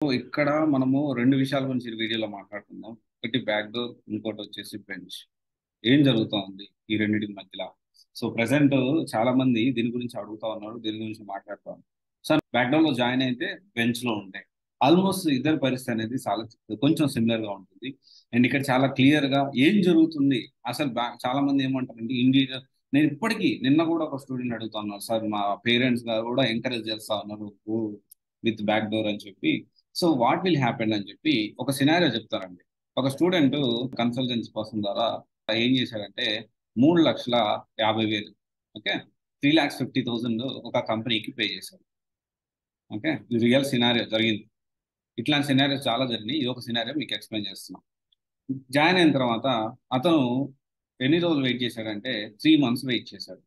ఇక్కడ మనము రెండు విషయాల గురించి ఈ వీడియోలో మాట్లాడుకుందాం. ఒకటి బ్యాక్ డోర్, ఇంకోటి వచ్చేసి బెంచ్. ఏం జరుగుతా ఉంది ఈ రెండింటి మధ్యలో? సో ప్రెసెంట్ చాలా మంది దీని గురించి అడుగుతా ఉన్నారు, దీని గురించి మాట్లాడుతా ఉన్నారు. సార్, బ్యాక్ డోర్ లో జాయిన్ అయితే బెంచ్ లో ఉంటాయి. ఆల్మోస్ట్ ఇద్దరు పరిస్థితి అనేది చాలా కొంచెం సిమిలర్ గా ఉంటుంది. అండ్ ఇక్కడ చాలా క్లియర్ గా ఏం జరుగుతుంది అసలు. చాలా మంది ఏమంటారంటే ఇండివిజువల్. నేను ఇప్పటికీ నిన్న కూడా ఒక స్టూడెంట్ అడుగుతా ఉన్నారు, సార్ మా పేరెంట్స్ గారు కూడా ఎంకరేజ్ చేస్తా ఉన్నారు విత్ బ్యాక్ డోర్ అని చెప్పి. సో వాట్ విల్ హ్యాపెన్ అని చెప్పి ఒక సినారియో చెప్తారండి. ఒక స్టూడెంట్ కన్సల్టెన్సీ పర్సన్ ద్వారా ఏం చేశాడంటే 3,50,000, ఓకే, 3,50,000 ఒక కంపెనీకి పే చేశాడు. ఓకే, ఇది రియల్ సినారియో జరిగింది. ఇట్లాంటి సినారియో చాలా జరిగినాయి. ఇది ఒక సినారియో మీకు ఎక్స్ప్లెయిన్ చేస్తున్నాం. జాయిన్ అయిన తర్వాత అతను ఎన్ని రోజులు వెయిట్ చేశాడంటే 3 months వెయిట్ చేశాడు.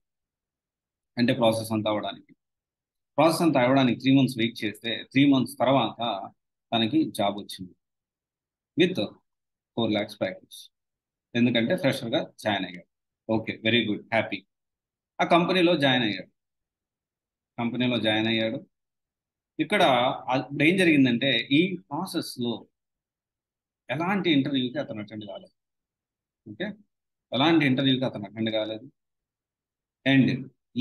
అంటే ప్రాసెస్ అంతా అవ్వడానికి. ప్రాసెస్ అంతా అవ్వడానికి 3 months వెయిట్ చేస్తే 3 months తర్వాత తనకి జాబ్ వచ్చింది విత్ 4 lakhs ప్యాకేజ్. ఎందుకంటే ఫ్రెషర్గా జాయిన్ అయ్యాడు. Okay, very good, happy. ఆ కంపెనీలో జాయిన్ అయ్యాడు. కంపెనీలో జాయిన్ అయ్యాడు. ఇక్కడ ఇప్పుడు ఏం జరిగిందంటే ఈ ప్రాసెస్లో ఎలాంటి ఇంటర్వ్యూకి అతను అటెండ్ కాలేదు. ఓకే, ఎలాంటి ఇంటర్వ్యూకి అతను అటెండ్ కాలేదు. అండ్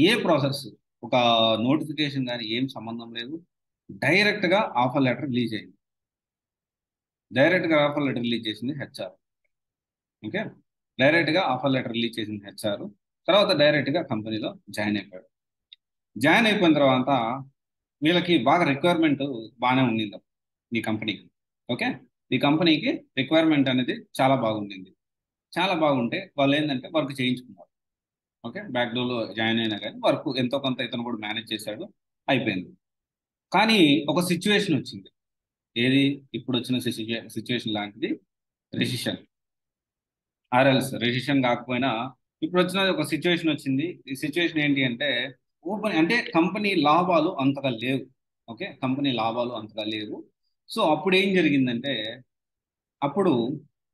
ఏ ప్రాసెస్, ఒక నోటిఫికేషన్ కానీ ఏం సంబంధం లేదు. డైరెక్ట్గా ఆఫర్ లెటర్ రిలీజ్ అయింది. డైరెక్ట్గా ఆఫర్ లెటర్ రిలీజ్ చేసింది హెచ్ఆర్. ఓకే, డైరెక్ట్గా ఆఫర్ లెటర్ రిలీజ్ చేసింది హెచ్ఆర్. తర్వాత డైరెక్ట్గా కంపెనీలో జాయిన్ అయిపోయాడు. జాయిన్ అయిపోయిన తర్వాత వీళ్ళకి బాగా రిక్వైర్మెంట్ బాగానే ఉండింది ఈ కంపెనీకి. ఓకే, ఈ కంపెనీకి రిక్వైర్మెంట్ అనేది చాలా బాగుండింది. చాలా బాగుంటే వాళ్ళు ఏంటంటే వర్క్ చేయించుకున్నారు. ఓకే, బ్యాక్ డోర్లో జాయిన్ అయినా కానీ వర్క్ ఎంతో కొంత ఇతను కూడా మేనేజ్ చేశాడు, అయిపోయింది. కానీ ఒక సిచ్యువేషన్ వచ్చింది. ఏది ఇప్పుడు వచ్చిన సిచ్యువేషన్ లాంటిది, రెసిషన్. ఆర్ఎల్స్ రెసిషన్ కాకపోయినా ఇప్పుడు వచ్చిన ఒక సిచ్యువేషన్ వచ్చింది. ఈ సిచ్యువేషన్ ఏంటి అంటే ఓపెన్, అంటే కంపెనీ లాభాలు అంతగా లేవు. ఓకే, కంపెనీ లాభాలు అంతగా లేవు. సో అప్పుడు ఏం జరిగిందంటే అప్పుడు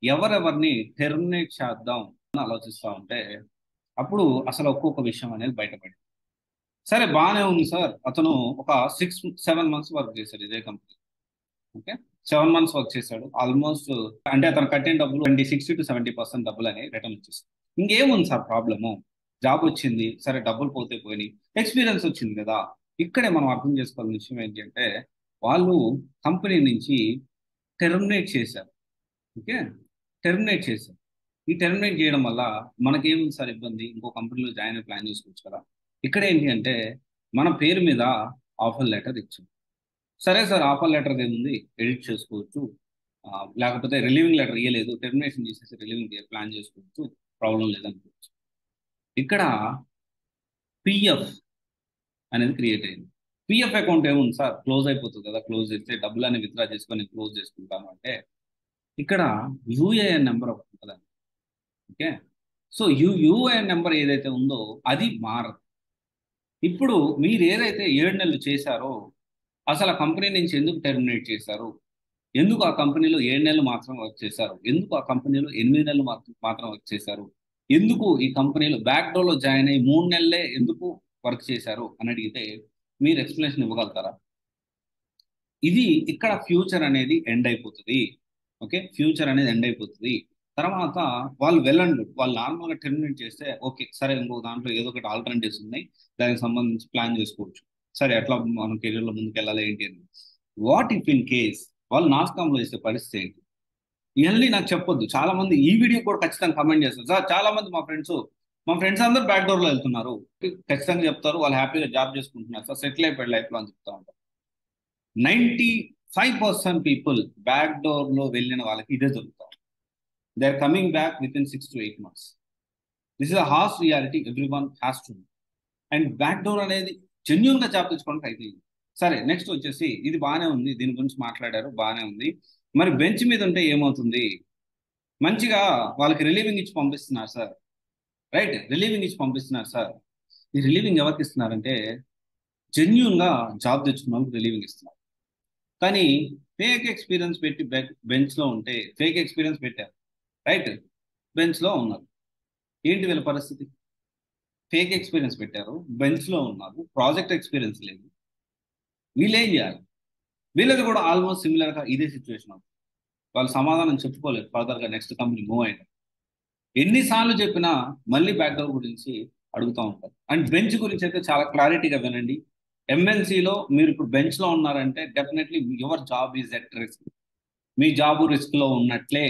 ఎవరెవరిని టెర్మినేట్ చేద్దాం అని ఆలోచిస్తూ ఉంటే అప్పుడు అసలు ఒక్కొక్క విషయం అనేది బయటపడింది. సరే, బాగానే ఉంది సార్. అతను ఒక 6-7 months వర్క్ చేశాడు ఇదే కంపెనీ. ఓకే, 7 months వర్క్ చేశాడు. ఆల్మోస్ట్ అంటే అతను కట్టిన డబ్బులు 60-70% డబ్బులు అని రిటర్న్ వచ్చేసింది. ఇంకేముంది సార్ ప్రాబ్లము? జాబ్ వచ్చింది, సరే డబ్బులు పోతే పోయినాయి, ఎక్స్పీరియన్స్ వచ్చింది కదా. ఇక్కడే మనం అర్థం చేసుకోవాల్సిన విషయం ఏంటి అంటే వాళ్ళు కంపెనీ నుంచి టెర్మినేట్ చేశారు. ఓకే, టెర్మినేట్ చేశారు. ఈ టెర్మినేట్ చేయడం వల్ల మనకేముంది సార్ ఇబ్బంది? ఇంకో కంపెనీలో జాయిన్ అయ్యి ప్లాన్ చేసుకోవచ్చు కదా. ఇక్కడ ఏంటి అంటే మన పేరు మీద ఆఫర్ లెటర్ ఇచ్చాం. సరే సార్, ఆఫర్ లెటర్ ఏముంది, ఎడిట్ చేసుకోవచ్చు. లేకపోతే రిలీవింగ్ లెటర్ ఇవ్వలేదు, టెర్మినేషన్ చేసేసి రిలీవింగ్ ప్లాన్ చేసుకోవచ్చు, ప్రాబ్లం లేదనుకోవచ్చు. ఇక్కడ పిఎఫ్ అనేది క్రియేట్ అయింది. పిఎఫ్ అకౌంట్ ఏముంది సార్, క్లోజ్ అయిపోతుంది కదా, క్లోజ్ చేస్తే డబ్బులన్నీ విత్డ్రా చేసుకొని క్లోజ్ చేసుకుంటాను అంటే ఇక్కడ యూఏఎన్ నెంబర్ ఒకటి ఉంటుందండి. ఓకే, సో యూఏఎన్ నెంబర్ ఏదైతే ఉందో అది మారదు. ఇప్పుడు మీరు ఏదైతే 7 నెలలు చేశారో అసలు ఆ కంపెనీ నుంచి ఎందుకు టెర్మినేట్ చేశారు, ఎందుకు ఆ కంపెనీలో 7 నెలలు మాత్రం వర్క్ చేశారు, ఎందుకు ఆ కంపెనీలో 8 నెలలు మాత్రం వర్క్ చేశారు, ఎందుకు ఈ కంపెనీలో బ్యాక్ డోర్లో జాయిన్ అయ్యి 3 నెలలే ఎందుకు వర్క్ చేశారు అని అడిగితే మీరు ఎక్స్ప్లెనేషన్ ఇవ్వగలుగుతారా? ఇది ఇక్కడ ఫ్యూచర్ అనేది ఎండ్ అయిపోతుంది. ఓకే, ఫ్యూచర్ అనేది ఎండ్ అయిపోతుంది. తర్వాత వాళ్ళు వెళ్ళండి, వాళ్ళు నార్మల్గా టెర్మినేట్ చేస్తే ఓకే, సరే ఇంకో దాంట్లో ఏదో ఒకటి ఆల్టర్నేటివ్స్ ఉన్నాయి, దానికి సంబంధించి ప్లాన్ చేసుకోవచ్చు. సరే, ఎట్లా మనం కెరీర్లో ముందుకు వెళ్ళాలి ఏంటి అని. వాట్ ఇఫ్ ఇన్ కేస్ వాళ్ళు నాస్కామ్లో చేసే పరిస్థితి ఏంటి? ఇవన్నీ నాకు చెప్పొద్దు. చాలా మంది ఈ వీడియో కూడా ఖచ్చితంగా కమెంట్ చేస్తారు, సార్ చాలా మంది మా ఫ్రెండ్స్ అందరూ బ్యాక్ డోర్లో వెళ్తున్నారు. ఖచ్చితంగా చెప్తారు, వాళ్ళు హ్యాపీగా జాబ్ చేసుకుంటున్నారు సార్, సెటిల్ అయిపోయాడు లైఫ్లో అని చెప్తా ఉంటారు. 95% పీపుల్ బ్యాక్ డోర్లో వెళ్ళిన వాళ్ళకి ఇదే జరుగుతాం. They are coming back within 6 to 8 months. This is a harsh reality, everyone has to. And back door అనేది జెన్యున్గా జాబ్ తెచ్చుకోవడానికి అయితే. సరే, నెక్స్ట్ వచ్చేసి ఇది బాగానే ఉంది, దీని గురించి మాట్లాడారు, బాగానే ఉంది. మరి బెంచ్ మీద ఉంటే ఏమవుతుంది? మంచిగా వాళ్ళకి రిలీవింగ్ ఇచ్చి పంపిస్తున్నారు సార్, రైట్, రిలీవింగ్ ఇచ్చి పంపిస్తున్నారు సార్. ఈ రిలీవింగ్ ఎవరికి ఇస్తున్నారంటే జెన్యున్గా జాబ్ తెచ్చుకున్న వాళ్ళకి రిలీవింగ్ ఇస్తున్నారు. కానీ ఫేక్ ఎక్స్పీరియన్స్ పెట్టి బెంచ్లో ఉంటే, ఫేక్ ఎక్స్పీరియన్స్ పెట్టారు, రైట్, బెంచ్లో ఉన్నారు. ఏంటి వీళ్ళ పరిస్థితి? ఫేక్ ఎక్స్పీరియన్స్ పెట్టారు, బెంచ్లో ఉన్నారు, ప్రాజెక్ట్ ఎక్స్పీరియన్స్ లేదు. వీళ్ళు ఏం చేయాలి? వీళ్ళది కూడా ఆల్మోస్ట్ సిమిలర్గా ఇదే సిచ్యువేషన్ అవుతుంది. వాళ్ళు సమాధానం చెప్పుకోలేదు ఫర్దర్గా నెక్స్ట్ కంపెనీ మూవ్ అయిన. ఎన్నిసార్లు చెప్పినా మళ్ళీ బ్యాక్డోర్ గురించి అడుగుతూ ఉంటారు. అండ్ బెంచ్ గురించి అయితే చాలా క్లారిటీగా వినండి. ఎంఎన్సీలో మీరు ఇప్పుడు బెంచ్లో ఉన్నారంటే definitely your job is at risk. మీ జాబ్ రిస్క్లో ఉన్నట్లే.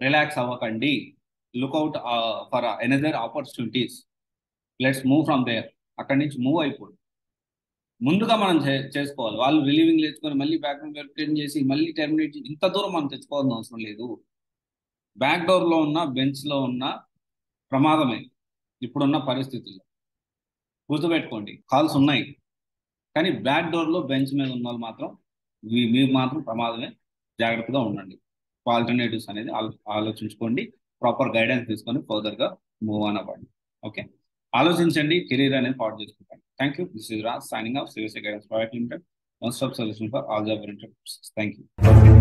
రిలాక్స్ అవ్వకండి. Look out for another opportunities. Let's move from there. అక్కడి నుంచి మూవ్ అయిపోండి. ముందుగా మనం చేసుకోవాలి. వాళ్ళు రిలీవింగ్ నేర్చుకొని మళ్ళీ బ్యాక్గ్రౌండ్ వెరిఫికేషన్ చేసి మళ్ళీ టెర్మినేట్ చేసి ఇంత దూరం మనం తెచ్చుకోవాల్సిన అవసరం లేదు. బ్యాక్ డోర్లో ఉన్న బెంచ్లో ఉన్న ప్రమాదమే ఇప్పుడున్న పరిస్థితుల్లో. గుర్తుపెట్టుకోండి, కాల్స్ ఉన్నాయి, కానీ బ్యాక్ డోర్లో బెంచ్ మీద ఉన్న వాళ్ళు మాత్రం మీకు మాత్రం ప్రమాదమే. జాగ్రత్తగా ఉండండి. ఆల్టర్నేటివ్స్ అనేది ఆలోచించుకోండి. ప్రాపర్ గైడెన్స్ తీసుకొని ఫర్దర్గా మూవ్ ఆన్ అవ్వండి. ఓకే, ఆలోచించండి. కెరీర్ అనేది పాటు చేసుకుంటాను. Thank you. This is Raj signing off CVSA guidance private limited, one stop solution for all job oriented. Thank you.